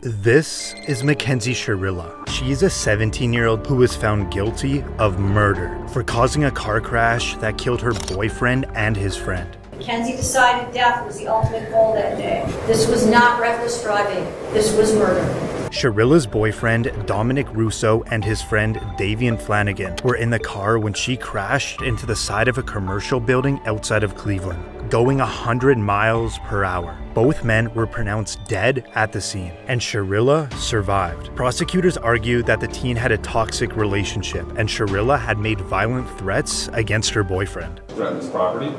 This is Mackenzie Shirilla. She is a 17-year-old who was found guilty of murder for causing a car crash that killed her boyfriend and his friend. Mackenzie decided death was the ultimate goal that day. This was not reckless driving. This was murder. Shirilla's boyfriend, Dominic Russo, and his friend, Davian Flanagan, were in the car when she crashed into the side of a commercial building outside of Cleveland, going 100 miles per hour. Both men were pronounced dead at the scene, and Shirilla survived. Prosecutors argued that the teen had a toxic relationship, and Shirilla had made violent threats against her boyfriend. Threatened his property?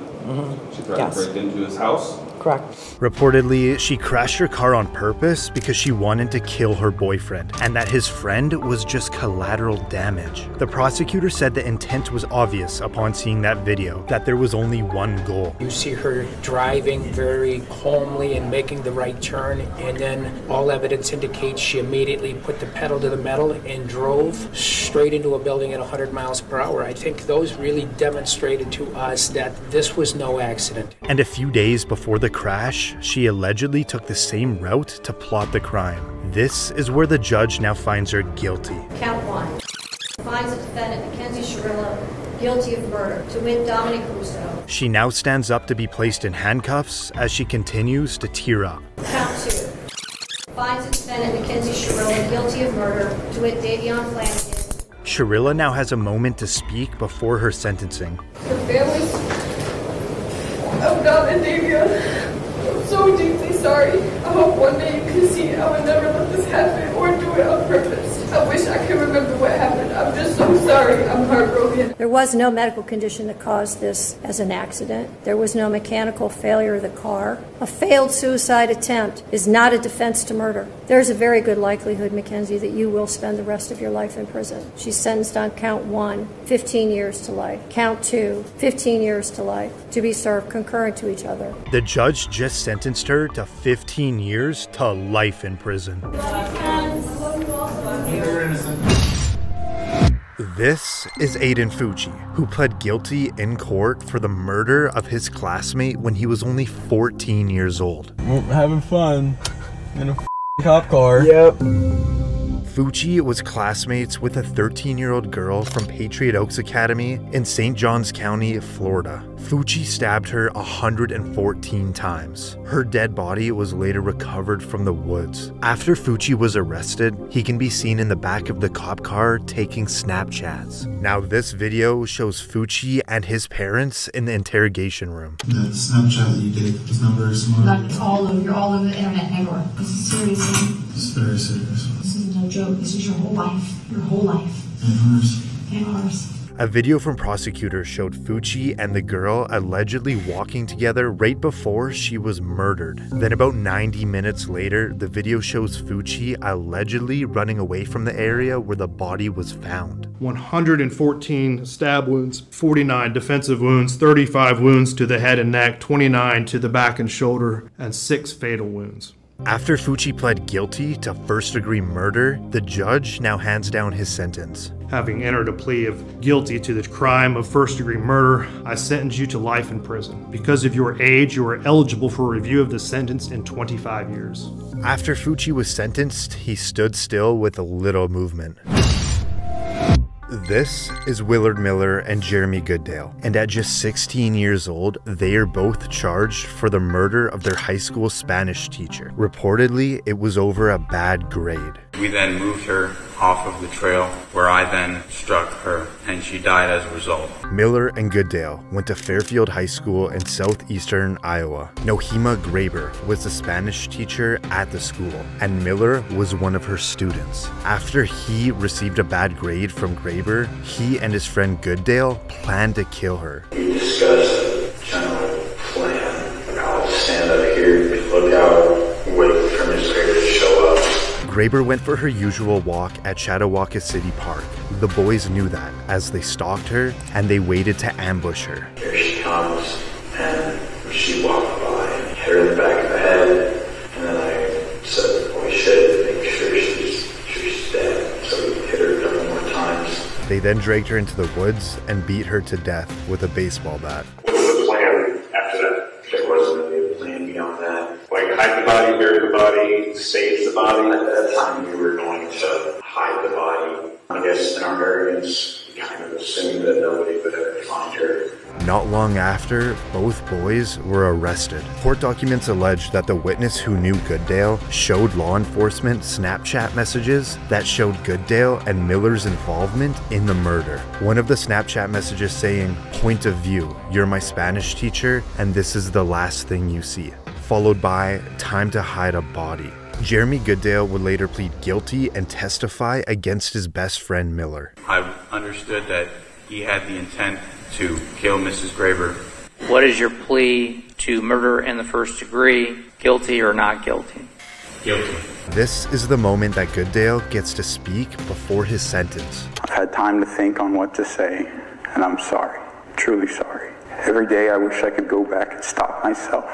She threatened to break into his house? Correct. Reportedly, she crashed her car on purpose because she wanted to kill her boyfriend, and that his friend was just collateral damage. The prosecutor said the intent was obvious upon seeing that video, that there was only one goal. You see her driving very calmly and making the right turn, and then all evidence indicates she immediately put the pedal to the metal and drove straight into a building at 100 miles per hour. I think those really demonstrated to us that this was no accident. And a few days before the crash, she allegedly took the same route to plot the crime. This is where the judge now finds her guilty. Count 1. Finds the defendant, Mackenzie Shirilla, guilty of murder, to wit Dominic Russo. She now stands up to be placed in handcuffs as she continues to tear up. Count 2. Finds the defendant, Mackenzie Shirilla, guilty of murder, to wit Davian Flanagan. Shirilla now has a moment to speak before her sentencing. The families of Dom and Davian, I'm so deeply sorry. I hope one day you can see I would never let this happen or do it on purpose. I wish I could remember what happened. I'm just so sorry. I'm heartbroken. There was no medical condition that caused this as an accident. There was no mechanical failure of the car. A failed suicide attempt is not a defense to murder. There's a very good likelihood, Mackenzie, that you will spend the rest of your life in prison. She's sentenced on count 1, 15 years to life. Count 2, 15 years to life, to be served concurrent to each other. The judge just sentenced her to 15 years to life in prison. This is Aiden Fucci, who pled guilty in court for the murder of his classmate when he was only 14 years old. We're having fun in a cop car. Yep. Fucci was classmates with a 13-year-old girl from Patriot Oaks Academy in St. Johns County, Florida. Fucci stabbed her 114 times. Her dead body was later recovered from the woods. After Fucci was arrested, he can be seen in the back of the cop car taking Snapchats. Now this video shows Fucci and his parents in the interrogation room. The Snapchat that you did was not very smart. Like you're all over the internet everywhere. This is serious. It's very serious. This is no joke. This is your whole life. Your whole life. And ours. And ours. A video from prosecutors showed Fucci and the girl allegedly walking together right before she was murdered. Then about 90 minutes later, the video shows Fucci allegedly running away from the area where the body was found. 114 stab wounds, 49 defensive wounds, 35 wounds to the head and neck, 29 to the back and shoulder, and 6 fatal wounds. After Fucci pled guilty to first-degree murder, the judge now hands down his sentence. Having entered a plea of guilty to the crime of first-degree murder, I sentence you to life in prison. Because of your age, you are eligible for review of the sentence in 25 years. After Fucci was sentenced, he stood still with a little movement. This is Willard Miller and Jeremy Goodale, and at just 16 years old, they are both charged for the murder of their high school Spanish teacher. Reportedly, it was over a bad grade. We then moved her off of the trail, where I then struck her, and she died as a result. Miller and Goodale went to Fairfield High School in southeastern Iowa. Nohema Graber was the Spanish teacher at the school, and Miller was one of her students. After he received a bad grade from Graber, he and his friend Goodale planned to kill her. We discussed general plan. I'll stand up here, look out, wait for Miss Graber to show up. Graber went for her usual walk at Chautauqua City Park. The boys knew that as they stalked her and they waited to ambush her. Here she comes, and she walked by and hit her in the back of the head, and then I said, "Oh shit, make sure she's dead." So we hit her a couple more times. They then dragged her into the woods and beat her to death with a baseball bat. What was the plan after that? There wasn't really a plan beyond that. Like hide the body, bury the body. somebody saves the body. At that time, we were going to hide the body. I guess in our arrogance, we kind of assumed that nobody would ever find her. Not long after, both boys were arrested. Court documents allege that the witness who knew Goodale showed law enforcement Snapchat messages that showed Goodale and Miller's involvement in the murder. One of the Snapchat messages saying, "Point of view, you're my Spanish teacher, and this is the last thing you see," followed by, "Time to hide a body." Jeremy Goodale would later plead guilty and testify against his best friend Miller. I understood that he had the intent to kill Mrs. Graber. What is your plea to murder in the first degree, guilty or not guilty? Guilty. This is the moment that Goodale gets to speak before his sentence. I've had time to think on what to say, and I'm sorry. Truly sorry. Every day I wish I could go back and stop myself.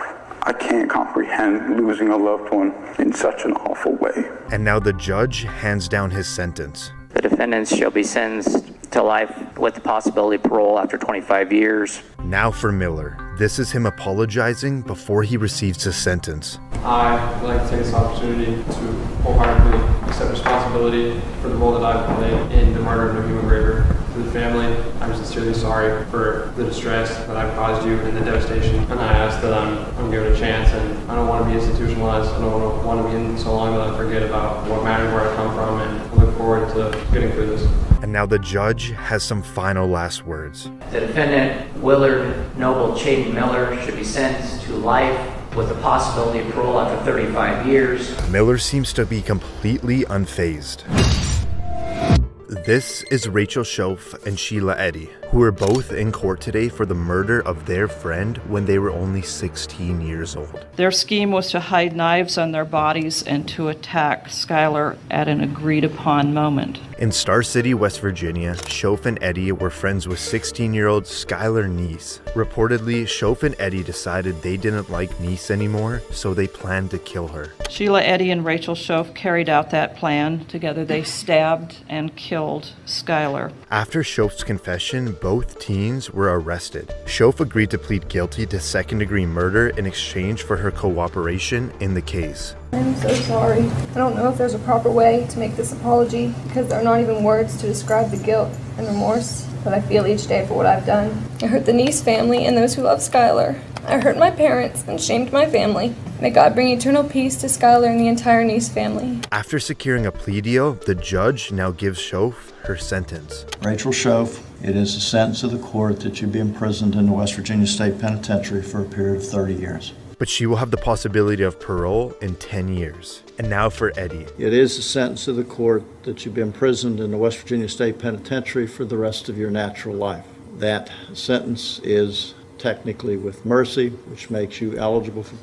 I can't comprehend losing a loved one in such an awful way. And now the judge hands down his sentence. The defendants shall be sentenced to life with the possibility of parole after 25 years. Now for Miller. This is him apologizing before he receives his sentence. I would like to take this opportunity to wholeheartedly accept responsibility for the role that I've played in the murder of a human Graber. To the family, I'm sincerely sorry for the distress that I've caused you and the devastation. And I ask that I'm given a chance, and I don't want to be institutionalized. I don't want to be in so long that I forget about what mattered, where I come from, and I look forward to getting through this. And now the judge has some final last words. The defendant, Willard Noble Chaden Miller, should be sentenced to life with the possibility of parole after 35 years. Miller seems to be completely unfazed. This is Rachel Schoaf and Sheila Eddy, who are both in court today for the murder of their friend when they were only 16 years old. Their scheme was to hide knives on their bodies and to attack Skylar at an agreed upon moment. In Star City, West Virginia, Schoaf and Eddy were friends with 16-year-old Skylar Neese. Reportedly, Schoaf and Eddy decided they didn't like Neese anymore, so they planned to kill her. Sheila Eddy and Rachel Schoaf carried out that plan. Together they stabbed and killed Skylar. After Schoaf's confession, both teens were arrested. Schoaf agreed to plead guilty to second-degree murder in exchange for her cooperation in the case. I'm so sorry. I don't know if there's a proper way to make this apology because there are not even words to describe the guilt and remorse that I feel each day for what I've done. I hurt the Neese family and those who love Skylar. I hurt my parents and shamed my family. May God bring eternal peace to Skylar and the entire Neese family. After securing a plea deal, the judge now gives Schoaf her sentence. Rachel Schoaf, it is the sentence of the court that you be imprisoned in the West Virginia State Penitentiary for a period of 30 years. But she will have the possibility of parole in 10 years. And now for Eddy. It is the sentence of the court that you be imprisoned in the West Virginia State Penitentiary for the rest of your natural life. That sentence is technically with mercy, which makes you eligible for